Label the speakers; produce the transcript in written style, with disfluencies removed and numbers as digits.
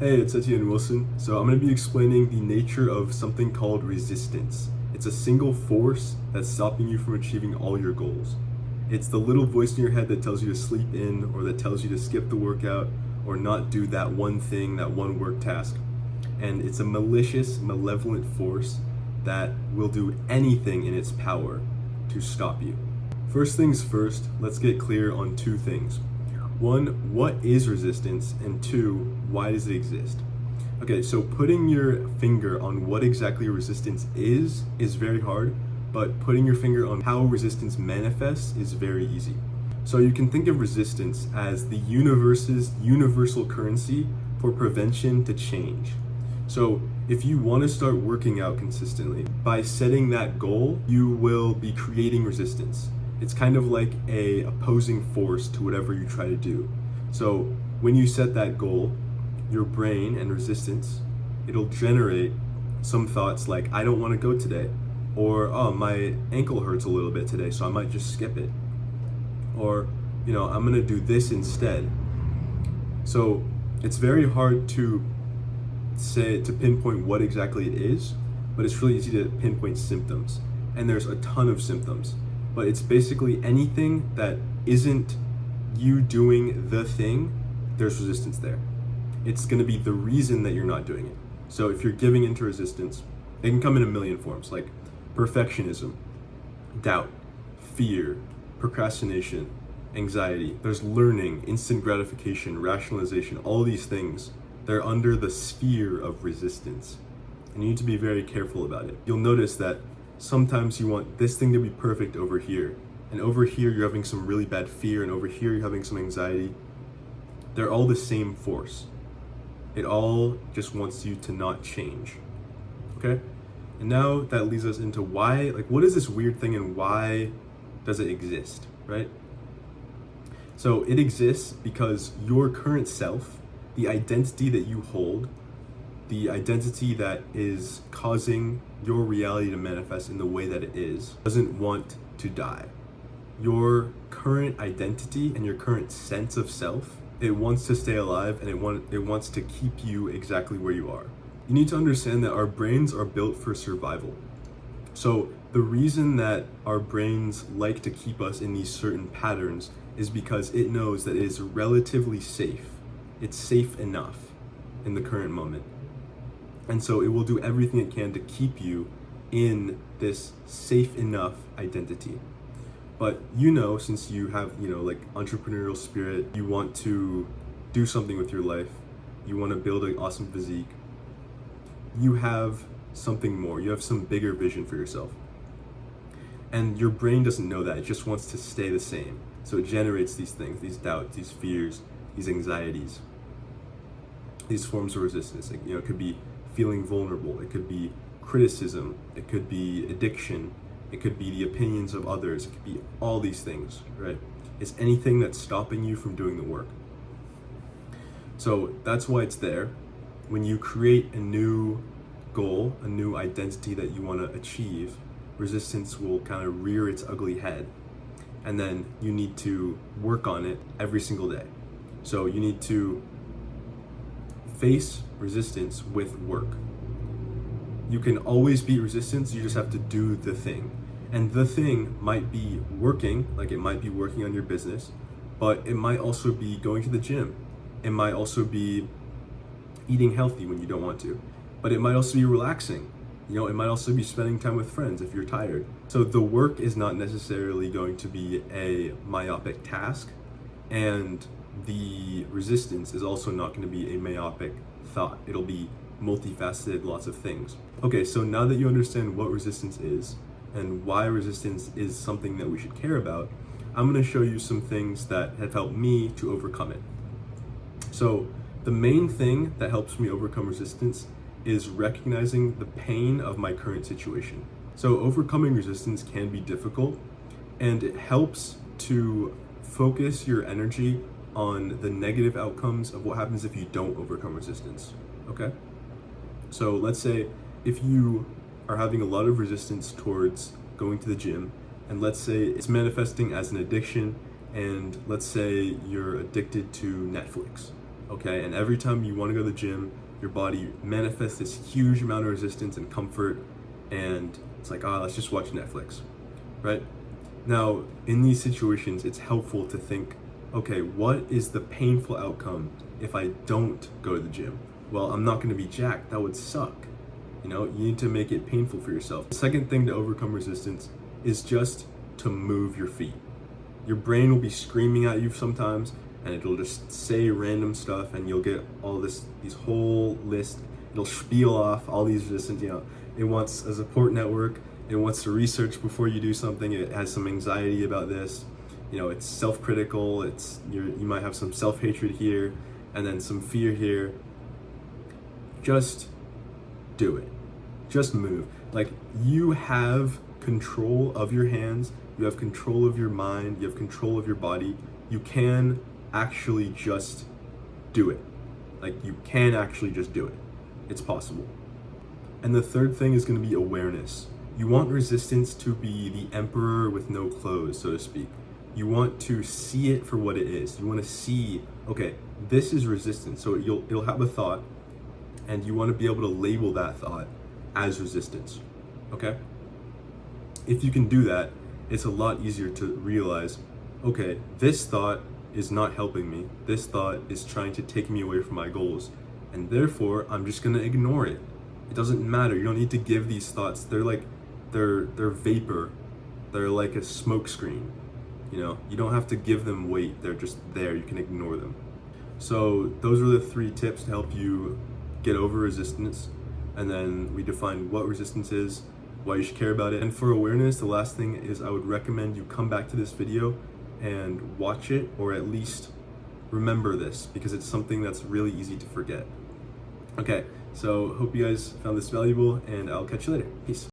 Speaker 1: Hey, it's Etienne Wilson. So I'm going to be explaining the nature of something called resistance. It's a single force that's stopping you from achieving all your goals. It's the little voice in your head that tells you to sleep in, or that tells you to skip the workout, or not do that one thing, that one work task. And it's a malicious, malevolent force that will do anything in its power to stop you. First things first, let's get clear on two things. One, what is resistance? And two, why does it exist? Okay, so putting your finger on what exactly resistance is very hard, but putting your finger on how resistance manifests is very easy. So you can think of resistance as the universe's universal currency for prevention to change. So if you want to start working out consistently, by setting that goal, you will be creating resistance. It's kind of like a opposing force to whatever you try to do. So when you set that goal, your brain and resistance, it'll generate some thoughts like, I don't want to go today, or oh, my ankle hurts a little bit today, so I might just skip it, or I'm gonna do this instead. So it's very hard to pinpoint what exactly it is, but it's really easy to pinpoint symptoms, and there's a ton of symptoms. But it's basically anything that isn't you doing the thing, there's resistance there. It's going to be the reason that you're not doing it. So if you're giving into resistance, it can come in a million forms, like perfectionism, doubt, fear, procrastination, anxiety. There's learning, instant gratification, rationalization, all these things. They're under the sphere of resistance. And you need to be very careful about it. You'll notice that sometimes you want this thing to be perfect over here, and over here you're having some really bad fear, and over here you're having some anxiety. They're all the same force. It all just wants you to not change. Okay? And now that leads us into why, what is this weird thing and why does it exist, right? So it exists because your current self, the identity that you hold, the identity that is causing your reality to manifest in the way that it is, doesn't want to die. Your current identity and your current sense of self, it wants to stay alive, and it wants to keep you exactly where you are. You need to understand that our brains are built for survival. So the reason that our brains like to keep us in these certain patterns is because it knows that it is relatively safe. It's safe enough in the current moment. And so it will do everything it can to keep you in this safe enough identity. But since you have, entrepreneurial spirit, you want to do something with your life, you want to build an awesome physique, you have something more, you have some bigger vision for yourself. And your brain doesn't know that, it just wants to stay the same. So it generates these things, these doubts, these fears, these anxieties, these forms of resistance. It could be feeling vulnerable, it could be criticism, it could be addiction, it could be the opinions of others, it could be all these things, right? It's anything that's stopping you from doing the work. So that's why it's there. When you create a new goal, a new identity that you want to achieve, resistance will kind of rear its ugly head. And then you need to work on it every single day. So you need to face resistance with work. You can always beat resistance, you just have to do the thing. And the thing might be working, like it might be working on your business, but it might also be going to the gym. It might also be eating healthy when you don't want to, but it might also be relaxing. It might also be spending time with friends if you're tired. So the work is not necessarily going to be a myopic task, and the resistance is also not going to be a myopic thought. It'll be multifaceted, lots of things. Okay, so now that you understand what resistance is and why resistance is something that we should care about, I'm going to show you some things that have helped me to overcome it. So the main thing that helps me overcome resistance is recognizing the pain of my current situation. So overcoming resistance can be difficult, and it helps to focus your energy on the negative outcomes of what happens if you don't overcome resistance, okay? So let's say if you are having a lot of resistance towards going to the gym, and let's say it's manifesting as an addiction, and let's say you're addicted to Netflix. okay? And every time you want to go to the gym, your body manifests this huge amount of resistance and comfort, and it's like, let's just watch Netflix, right? Now, in these situations, it's helpful to think, okay, what is the painful outcome if I don't go to the gym? Well, I'm not going to be jacked. That would suck. You need to make it painful for yourself. The second thing to overcome resistance is just to move your feet. Your brain will be screaming at you sometimes, and it'll just say random stuff, and you'll get all these whole list. It'll spiel off all these resistance. It wants a support network. It wants to research before you do something. It has some anxiety about this. It's self-critical. You might have some self-hatred here, and then some fear here. Just do it. Just move. Like, you have control of your hands. You have control of your mind. You have control of your body. You can actually just do it. Like, you can actually just do it. It's possible. And the third thing is going to be awareness. You want resistance to be the emperor with no clothes, so to speak. You want to see it for what it is. You want to see, okay, this is resistance. So you'll have a thought, and you want to be able to label that thought as resistance, okay? If you can do that, it's a lot easier to realize, okay, this thought is not helping me. This thought is trying to take me away from my goals, and therefore I'm just gonna ignore it. It doesn't matter. You don't need to give these thoughts. They're vapor. They're like a smoke screen. You don't have to give them weight. They're just there. You can ignore them. So those are the 3 tips to help you get over resistance. And then we defined what resistance is, why you should care about it. And for awareness, the last thing is I would recommend you come back to this video and watch it, or at least remember this, because it's something that's really easy to forget. Okay, so hope you guys found this valuable, and I'll catch you later. Peace.